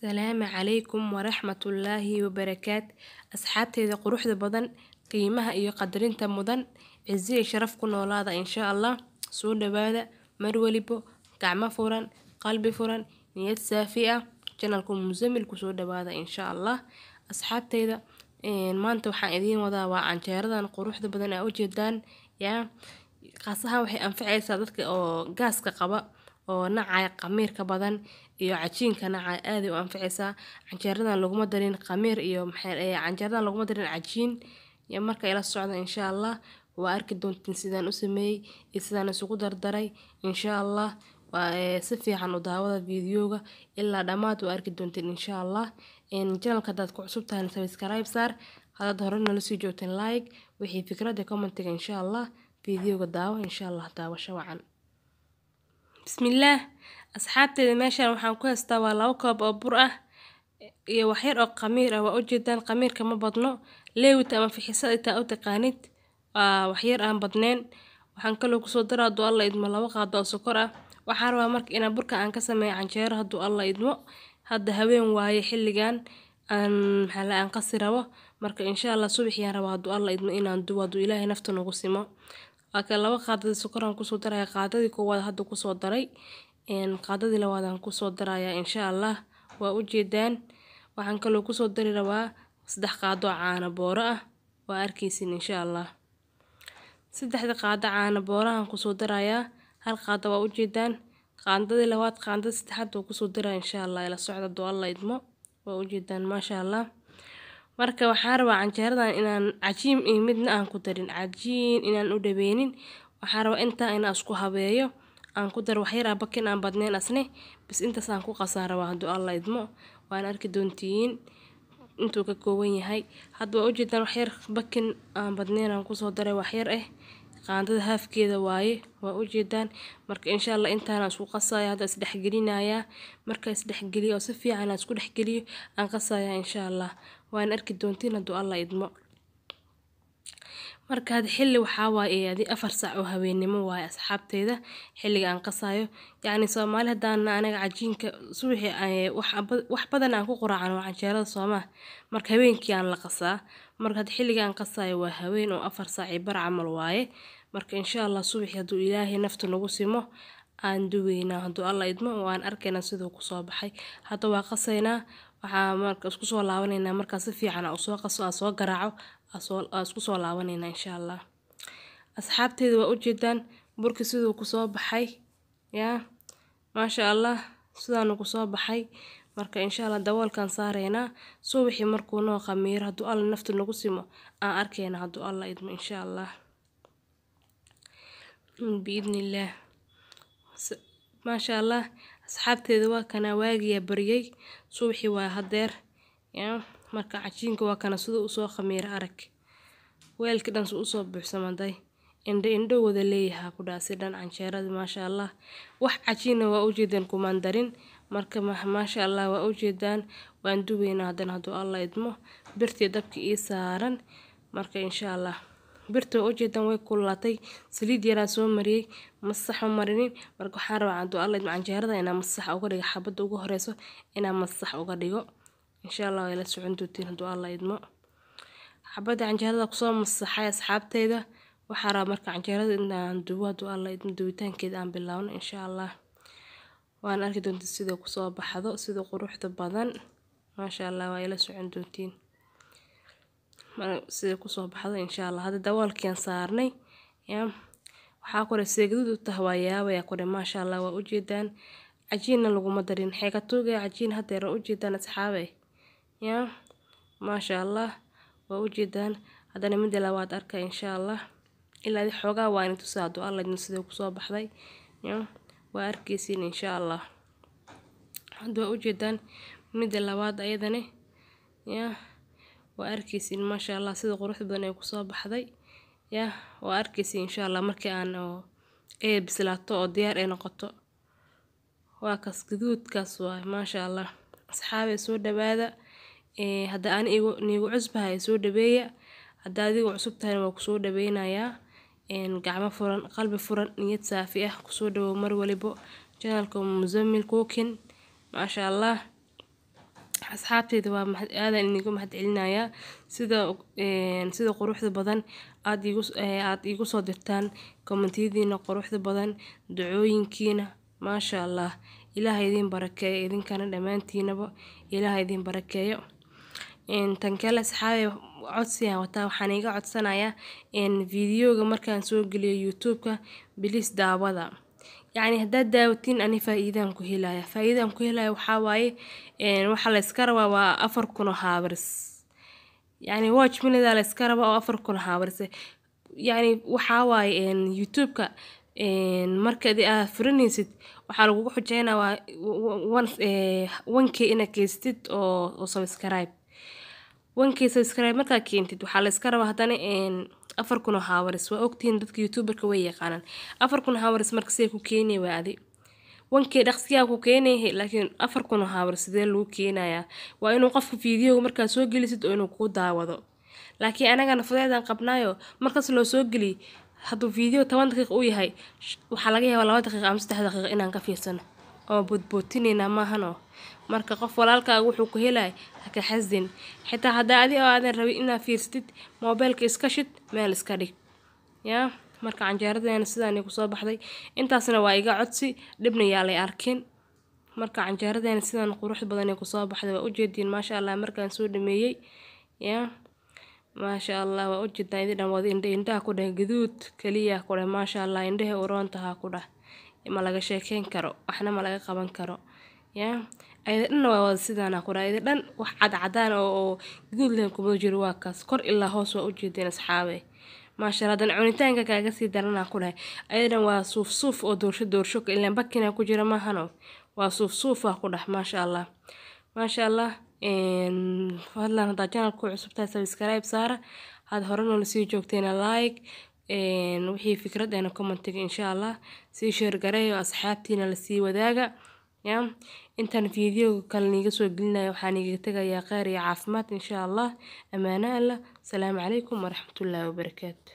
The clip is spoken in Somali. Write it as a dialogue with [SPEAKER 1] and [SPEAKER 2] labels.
[SPEAKER 1] السلام عليكم ورحمة الله وبركاته. أصحابتي قروح بدن قيمها إيو قدرين تمدن عزي شرف كنا ولادا إن شاء الله. سود بادا مرولبو قعمة فرن قلبي فرن نيت سافئة جنالكم مزمل كسود بادا إن شاء الله. أصحابتي إذا ما أنتوا حائدين وضع عن جاردان قروح بدن أو جدان يا قاصها وحي أنفعي صادتك أو قاسك قبا oo nacay qamiirka badan iyo cajiinka nacay aad u anficaysa canjeeradan laguma darin qamiir iyo canjeeradan laguma darin cajiin iyo marka ila socdo insha Allah waa arki doontiin sidaan u sameeyay iyo sidaan isugu dardaray insha Allah waa si fiican u daawada fiidiyoga ilaa dhamaad waa arki doontiin insha Allah channelka dad ku cusub tahay subscribe saar hada hore nala sii joogteen like wixii fikrada commentiga insha Allah fiidiyoga daawo insha Allah daawasho wacan. بسم الله. أصحابتي ماشان وحان كويستا waa laba koob oo bur ah iyo wax yar oo qamiir ah waa u jeedaan qamiirka ma badno leewita ama fixisada inta u taqaanid wax yar aan badneen waxaan kaloo kusoo daraa duu alla idmo laba qaado oo sokor ah waxaan rabaa marka inaan burka aan ka sameeyo canjeero hadduu alla idmo hadda haween waaye xilligan aan maxaa aan qasi rabo marka insha Allah subaxiyaan rabaa hadduu alla idmo inaan dubo hadduu Ilaahay nafta nagu simo laakiin laba qaadada sokor aan kusoo daray qaadadii koowaad hadda kusoo daray qaadadii labaad aan kusoo daraya insha Allah waa u jeedaan waxaan kaloo kusoo dari rabaa 3 qaado caano booro ah waa arkaysin insha Allah 3 qaado caano booro aan kusoo daraya hal qaado waa u jeedaan qaadadii labaad qaadada saddexaad oo kusoo daray insha Allah ila socdo doo Allah idmo waa u jeedaan ma sha Allah marka waxaan rabaa canjeeradan inaan cajiin iyo midna aan ku darin cajiin inaan u dhabeeynin waxaan rabaa inta inaan isku habeeyo aan ku dar wax yar bakin aan badneen asne bis inta saan ku qasan rabaa hadduu Allah idmo waan arki doontiin intuu ka kooban yahay hadda waa u jeedaan wax yar bakin aan badneen aan kusoo daray wax yar qaandada haafkeeda waaye waa u jeedaan marka insha Allah intaan isku qasaya hadda isdhex gelinaya marka isdhex geliyo si fiican isku dhex geliyo aan qasaya insha Allah waan arki doontiin hadduu Allah idmo marka hada xilli waxa waaye 4 saac oo habeenimo waaye asxaabteeda xilliga aan qasayo yaani Soomaali hadaan anaga cajiinka subaxii wax badan aan ku quraacano canjeerada Soomaa marka habeenkii aan la qasaa marka hada xilliga aan qasayo waa habeen oo 4 saac bar camal waaye marka insha Allah subaxii hadduu Ilaahay nafta nagu simo aan duweyna hadduu Allah idmo waan arkaynaa sidoo ku soo baxay hadda waa qasaynaa waxaa marka isku soo laabanayna marka si fiican oo soo qaso soo garaaco isku soo laabanayna insha Allah asxaabteeda waa u jeedaan burka sidoo ku soo baxay ya ma sha Allah sidaan ku soo baxay marka insha Allah daboolkan saarayna subaxii markuu noo qamiir hadduu alla nafta nagu simo aan arkayna hadduu Allah idmo insha Allah biidnillah ما شاء الله أصحابتي ذوا كان واجي بريء صبحي وهدر يا مركا عجينك وكان صدق وصو خمير عرك ويل كده نسوق بحسمان داي إندو وذا ليها كده سيدان عن شارد ما شاء الله وح عجينة وأوجدن كماندرين مركا ما شاء الله وأوجدان واندو بينا هدن هدو الله يدمه برتي دبك إيسارن مركا إن شاء الله birta oo jeedan way kullatay saliid yar soo mariyay masax marinin marka waxaan rabaa hadduu Allah idmo canjeerada inaan masax uga dhigo xabada ugu horeyso inaan masax uga dhigo insha Allah ila socon doontiin hadduu Allah idmo xabada canjeerada ku soo masaxay asxaabteeda waxaan rabaa marka canjeerada inaan dubo hadduu Allah idmo duwitaankeeda aan bilaawno insha Allah waan arki doontiin sida ku soo baxdo sida quruxda badan ma sha Allah waa ila socon doontiin sida ku soo baxdo insha Allah hada daboolkeen saarnay ya waxa kore seegadu u tahwayaabaya kore ma sha Allah waa u jeedaan cajiinna lagu madarin xeega toogay cajiin hadeer u jeedaan asxaabay ya ma sha Allah waa u jeedaan hadana mid labaad arka insha Allah ilaa xoogaa waa intu saado Allah idin sida ku soo baxday ya waa arkaysiin insha Allah hada u jeedaan mid labaad ayadana ya waa arkaysiin ma sha Allah sida qurux badan ay ku soo baxday ya waa arkaysiin insha Allah markii aan bislaato oo diyaar ay noqoto waa kas gaduudkaas waa ma sha Allah asxaabay soo dhawaada hadda aan igu cusbahay soo dhabeeya hadda adigu cusub tahay waa ku soo dhabeynaya gacmo furan qalbi furan niyad saafi ah ku soo dhawo mar waliba channelka Muzammil Cooking ma sha Allah asxaabteyda waa aadan inigu mahadcelinayaa sida quruxda badan aad igu soo dirtaan kommentiyadiina quruxda badan ducooyinkiina maasha allah ilaahay idin barakeeyo idinkana dhammaantiinaba ilaahay idin barakeeyo tan kale asxaabe codsiga wataa waxaan iga codsanayaa fiidiyowga markaan soo geliyo youtube-ka bilis daawada يعني هدا داوتين أنا فايدان كهلايا waxaa waaye waxa la iska rabaa waa 4,000 haabars يعني watch minute la iska rabaa oo 4,000 haabars يعني waxaa waaye youtube-ka markaad furanaysid waxaa lagu xujeynaa waa 1k inaad keystid oo subscribe 1k subscribe markaad keentid waxaa la iska rabaa hadana 4,000 haabars waa ogtiin dadka youtuberka way yaqaanaan 4,000 haabars marka say ku keenay waa adi 1k dhaqsiyaa ku keenay laakiin 4,000 haabars sidee lagu keenayaa waa inuu qofka fiidiyowga markaa soo gelisid oo inuu ku daawado laakiin anagana fudeedan qabnaayo markaas loo soo geli hadduu fiidiyow 10 daqiiqo u yahay waxaa laga yaabaa 2 daqiiqo ama 3 daqiiqo inaan ka fiirsano oo boodbootinayna maahano marka qof walaalkaaga wuxuu ku helay haka xasdin xitaa hadaa adi oo aadan rabin inaad fiirsatid mobilka iska shid meel iska dhig yaa marka canjeeradeena sidaan ku soo baxday intaasna waa iga codsi dibna yaa lay arkin marka canjeeradeena sidaan qurux badan ku soo baxday waa u jeedin maasha allah markaan soo dhameeyay yaa maasha allah waa u jeedin idin wada indhaha ku dhahay gaduud kaliya ku dhahay maasha allah indhaha uroontaha ku dhahay ma laga sheekeyn karo waxna ma laga qaban karo yaa aydan waa sidaan ku dhahay aydan wax cadaan oo guud leh kuma jiro waa kaas kor ilaa hoos waa u jeedin asxaabe maasha allah dan cunitaanka kaaga sii daranaa ku dhahay aydan waa suuf oo doorsho ilaa bakina ku jira maahano waa suuf ku dhahay maasha allah fadlan hadaa channelku cusubtahay subscribe saara had horena la sii joogteena like wixii fikradeena commentiga insha allah sii share gareeyo asxaabtiina la sii wadaaga yaa intaan fiidiyowga kale niga soo gelinayo waxaan iga tagayaa khayr iyo caafimaad insha allah amaana allah salaamu calaykum waraxmatullaahi wabarakaatu